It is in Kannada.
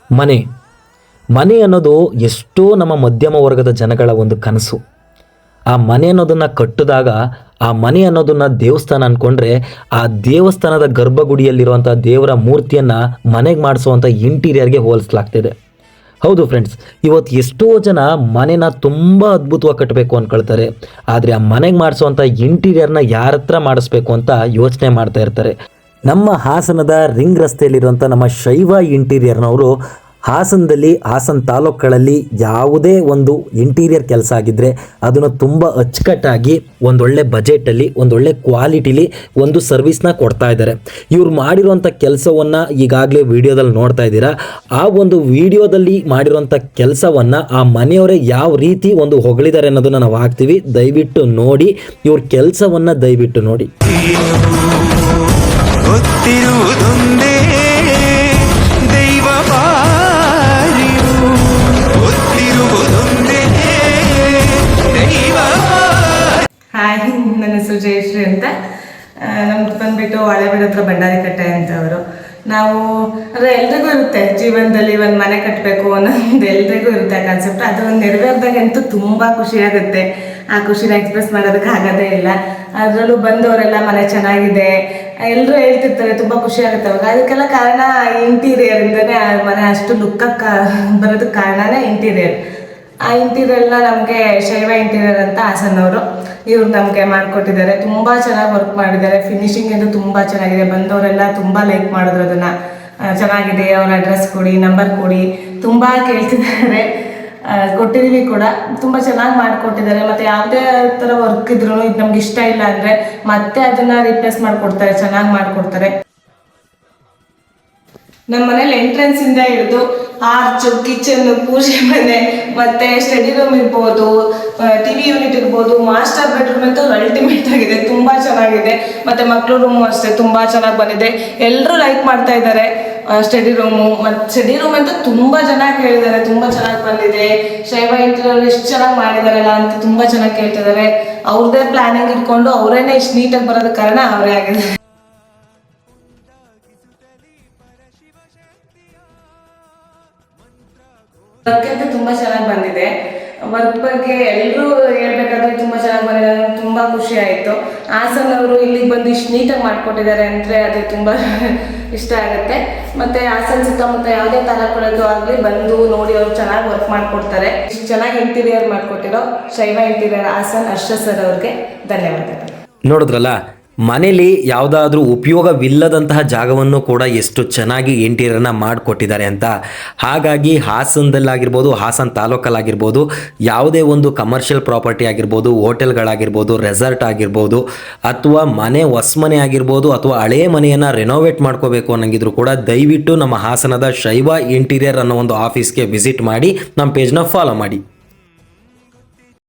ಮನೆ ಮನೆ ಅನ್ನೋದು ಎಷ್ಟೋ ನಮ್ಮ ಮಧ್ಯಮ ವರ್ಗದ ಜನಗಳ ಒಂದು ಕನಸು. ಆ ಮನೆ ಅನ್ನೋದನ್ನು ಕಟ್ಟಿದಾಗ ಆ ಮನೆ ಅನ್ನೋದನ್ನು ದೇವಸ್ಥಾನ ಅಂದ್ಕೊಂಡ್ರೆ ಆ ದೇವಸ್ಥಾನದ ಗರ್ಭಗುಡಿಯಲ್ಲಿರುವಂಥ ದೇವರ ಮೂರ್ತಿಯನ್ನು ಮನೆಗೆ ಮಾಡಿಸುವಂಥ ಇಂಟೀರಿಯರ್ಗೆ ಹೋಲಿಸಲಾಗ್ತಿದೆ. ಹೌದು ಫ್ರೆಂಡ್ಸ್, ಇವತ್ತು ಎಷ್ಟೋ ಜನ ಮನೆನ ತುಂಬ ಅದ್ಭುತವಾಗಿ ಕಟ್ಟಬೇಕು ಅಂದ್ಕೊಳ್ತಾರೆ. ಆದರೆ ಆ ಮನೆಗೆ ಮಾಡಿಸುವಂಥ ಇಂಟೀರಿಯರ್ನ ಯಾರ ಹತ್ರ ಮಾಡಿಸ್ಬೇಕು ಅಂತ ಯೋಚನೆ ಮಾಡ್ತಾ ಇರ್ತಾರೆ. ನಮ್ಮ ಹಾಸನದ ರಿಂಗ್ ರಸ್ತೆಯಲ್ಲಿರುವಂಥ ನಮ್ಮ ಶೈವ ಇಂಟೀರಿಯರ್ನವರು ಹಾಸನ ತಾಲೂಕುಗಳಲ್ಲಿ ಯಾವುದೇ ಒಂದು ಇಂಟೀರಿಯರ್ ಕೆಲಸ ಆಗಿದ್ದರೆ ಅದನ್ನು ತುಂಬ ಅಚ್ಚುಕಟ್ಟಾಗಿ ಒಂದೊಳ್ಳೆ ಬಜೆಟಲ್ಲಿ ಒಂದೊಳ್ಳೆ ಕ್ವಾಲಿಟಿಲಿ ಒಂದು ಸರ್ವಿಸ್ನ ಕೊಡ್ತಾ ಇದ್ದಾರೆ. ಇವ್ರು ಮಾಡಿರುವಂಥ ಕೆಲಸವನ್ನು ಈಗಾಗಲೇ ವಿಡಿಯೋದಲ್ಲಿ ನೋಡ್ತಾ ಇದ್ದೀರಾ. ಆ ಒಂದು ವಿಡಿಯೋದಲ್ಲಿ ಮಾಡಿರುವಂಥ ಕೆಲಸವನ್ನು ಆ ಮನೆಯವರೇ ಯಾವ ರೀತಿ ಒಂದು ಹೊಗಳಿದ್ದಾರೆ ಅನ್ನೋದನ್ನು ನಾವು ಹಾಕ್ತೀವಿ. ದಯವಿಟ್ಟು ನೋಡಿ, ಇವ್ರ ಕೆಲಸವನ್ನು ದಯವಿಟ್ಟು ನೋಡಿ. ಹಾಯ್, ನನ್ನ ಹೆಸರು ಜಯಶ್ರೀ ಅಂತ. ನಮ್ದು ಬಂದ್ಬಿಟ್ಟು ಹಳೆಬೀಡು ಹತ್ರ ಭಂಡಾರಿಕಟ್ಟೆ ಅಂತವರು. ನಾವು ಅಂದರೆ ಎಲ್ರಿಗೂ ಇರುತ್ತೆ ಜೀವನದಲ್ಲಿ ಒಂದು ಮನೆ ಕಟ್ಟಬೇಕು ಅನ್ನೋದು ಎಲ್ರಿಗೂ ಇರುತ್ತೆ ಕಾನ್ಸೆಪ್ಟ್. ಅದು ನೆರವೇರಿದಾಗಂತೂ ತುಂಬ ಖುಷಿಯಾಗುತ್ತೆ. ಆ ಖುಷಿನ ಎಕ್ಸ್ಪ್ರೆಸ್ ಮಾಡೋದಕ್ಕೆ ಆಗೋದೇ ಇಲ್ಲ. ಅದರಲ್ಲೂ ಬಂದವರೆಲ್ಲ ಮನೆ ಚೆನ್ನಾಗಿದೆ ಎಲ್ಲರೂ ಹೇಳ್ತಿರ್ತಾರೆ, ತುಂಬ ಖುಷಿ ಆಗುತ್ತೆ ಅವಾಗ. ಅದಕ್ಕೆಲ್ಲ ಕಾರಣ ಇಂಟೀರಿಯರಿಂದನೇ ಆ ಮನೆ ಅಷ್ಟು ಲುಕ್ಕಕ್ಕೆ ಬರೋದಕ್ಕೆ ಕಾರಣನೇ ಇಂಟೀರಿಯರ್. ಆ ಇಂಟೀರಿಯರ್ನ ನಮಗೆ ಶೈವ ಇಂಟೀರಿಯರ್ ಅಂತ ಹಾಸನವರು ಇವ್ರು ನಮಗೆ ಮಾಡಿಕೊಟ್ಟಿದ್ದಾರೆ. ತುಂಬ ಚೆನ್ನಾಗಿ ವರ್ಕ್ ಮಾಡಿದ್ದಾರೆ. ಫಿನಿಶಿಂಗ್ ಎಂದು ತುಂಬ ಚೆನ್ನಾಗಿದೆ. ಬಂದವರೆಲ್ಲ ತುಂಬ ಲೈಕ್ ಮಾಡಿದ್ರು ಅದನ್ನು. ಚೆನ್ನಾಗಿದೆ, ಅವ್ರ ಅಡ್ರೆಸ್ ಕೊಡಿ, ನಂಬರ್ ಕೊಡಿ ತುಂಬ ಕೇಳ್ತಿದ್ದಾರೆ. ಕೊಟ್ಟಿದ್ದೀವಿ ಕೂಡ. ತುಂಬ ಚೆನ್ನಾಗಿ ಮಾಡಿಕೊಟ್ಟಿದ್ದಾರೆ. ಮತ್ತು ಯಾವುದೇ ಥರ ವರ್ಕ್ ಇದ್ರೂ ಇದು ನಮ್ಗೆ ಇಷ್ಟ ಇಲ್ಲ ಅಂದರೆ ಮತ್ತೆ ಅದನ್ನು ರೀಪ್ಲೇಸ್ ಮಾಡಿಕೊಡ್ತಾರೆ, ಚೆನ್ನಾಗಿ ಮಾಡಿಕೊಡ್ತಾರೆ. ನಮ್ಮ ಮನೇಲಿ ಎಂಟ್ರೆನ್ಸಿಂದ ಹಿಡಿದು ಆರ್ಚು, ಕಿಚನ್ನು, ಪೂಜೆ ಮನೆ, ಮತ್ತು ಸ್ಟಡಿ ರೂಮ್ ಇರ್ಬೋದು, TV ಯೂನಿಟ್ ಇರ್ಬೋದು, ಮಾಸ್ಟರ್ ಬೆಡ್ರೂಮ್ ಅಂತೂ ಅಲ್ಟಿಮೇಟ್ ಆಗಿದೆ, ತುಂಬ ಚೆನ್ನಾಗಿದೆ. ಮತ್ತು ಮಕ್ಕಳು ರೂಮು ಅಷ್ಟೇ ತುಂಬ ಚೆನ್ನಾಗಿ ಬಂದಿದೆ. ಎಲ್ಲರೂ ಲೈಕ್ ಮಾಡ್ತಾ ಇದ್ದಾರೆ ಸ್ಟಡಿ ರೂಮು. ಮತ್ತು ಸ್ಟಡಿ ರೂಮ್ ಅಂತೂ ತುಂಬ ಜನ ಕೇಳಿದ್ದಾರೆ, ತುಂಬ ಚೆನ್ನಾಗಿ ಬಂದಿದೆ, ಶೈವ ಇಂಟೀರಿಯರ್ ಇಷ್ಟು ಚೆನ್ನಾಗಿ ಮಾಡಿದಾರಲ್ಲ ಅಂತ ತುಂಬ ಚೆನ್ನಾಗಿ ಕೇಳ್ತಿದ್ದಾರೆ. ಅವ್ರದ್ದೇ ಪ್ಲಾನಿಂಗ್ ಇಟ್ಕೊಂಡು ಅವರೇನೆ ಇಷ್ಟು ನೀಟಾಗಿ ಬರೋದಕ್ಕೆ ಕಾರಣ ಅವರೇ ಆಗಿದೆ. ವರ್ಕ್ ಅಂತ ತುಂಬ ಚೆನ್ನಾಗಿ ಬಂದಿದೆ. ವರ್ಕ್ ಬಗ್ಗೆ ಎಲ್ಲರೂ ಹೇಳ್ಬೇಕಾದ್ರೆ ತುಂಬ ಚೆನ್ನಾಗಿ ಬಂದಿದೆ. ತುಂಬ ಖುಷಿ ಆಯಿತು. ಹಾಸನವರು ಇಲ್ಲಿಗೆ ಬಂದು ಇಷ್ಟು ನೀಟಾಗಿ ಮಾಡಿಕೊಟ್ಟಿದ್ದಾರೆ ಅಂದರೆ ಅದು ತುಂಬ ಇಷ್ಟ ಆಗುತ್ತೆ. ಮತ್ತು ಹಾಸನ ಸುತ್ತಮುತ್ತ ಯಾವುದೇ ತಾಲೂಕುಗಳದ್ದು ಆಗಲಿ ಬಂದು ನೋಡಿ ಅವ್ರು ಚೆನ್ನಾಗಿ ವರ್ಕ್ ಮಾಡಿಕೊಡ್ತಾರೆ. ಇಷ್ಟು ಚೆನ್ನಾಗಿ ಇಂಟೀರಿಯರ್ ಮಾಡಿಕೊಟ್ಟಿರೋ ಶೈವ ಇಂಟೀರಿಯರ್ ಹಾಸನ ಹರ್ಷ ಸರ್ ಅವ್ರಿಗೆ ಧನ್ಯವಾದಗಳು. ನೋಡಿದ್ರಲ್ಲ, ಮನೇಲಿ ಯಾವುದಾದ್ರೂ ಉಪಯೋಗವಿಲ್ಲದಂತಹ ಜಾಗವನ್ನು ಕೂಡ ಎಷ್ಟು ಚೆನ್ನಾಗಿ ಇಂಟೀರಿಯರ್ನ ಮಾಡಿಕೊಟ್ಟಿದ್ದಾರೆ ಅಂತ. ಹಾಗಾಗಿ ಹಾಸನದಲ್ಲಾಗಿರ್ಬೋದು, ಹಾಸನ ತಾಲೂಕಲ್ಲಾಗಿರ್ಬೋದು, ಯಾವುದೇ ಒಂದು ಕಮರ್ಷಿಯಲ್ ಪ್ರಾಪರ್ಟಿ ಆಗಿರ್ಬೋದು, ಹೋಟೆಲ್ಗಳಾಗಿರ್ಬೋದು, ರೆಸಾರ್ಟ್ ಆಗಿರ್ಬೋದು, ಅಥವಾ ಹೊಸಮನೆ ಆಗಿರ್ಬೋದು, ಅಥವಾ ಹಳೆಯ ಮನೆಯನ್ನು ರೆನೋವೇಟ್ ಮಾಡ್ಕೋಬೇಕು ಅನ್ನಂಗಿದ್ರು ಕೂಡ ದಯವಿಟ್ಟು ನಮ್ಮ ಹಾಸನದ ಶೈವ ಇಂಟೀರಿಯರ್ ಅನ್ನೋ ಒಂದು ಆಫೀಸ್ಗೆ ವಿಸಿಟ್ ಮಾಡಿ ನಮ್ಮ ಪೇಜ್ನ ಫಾಲೋ ಮಾಡಿ.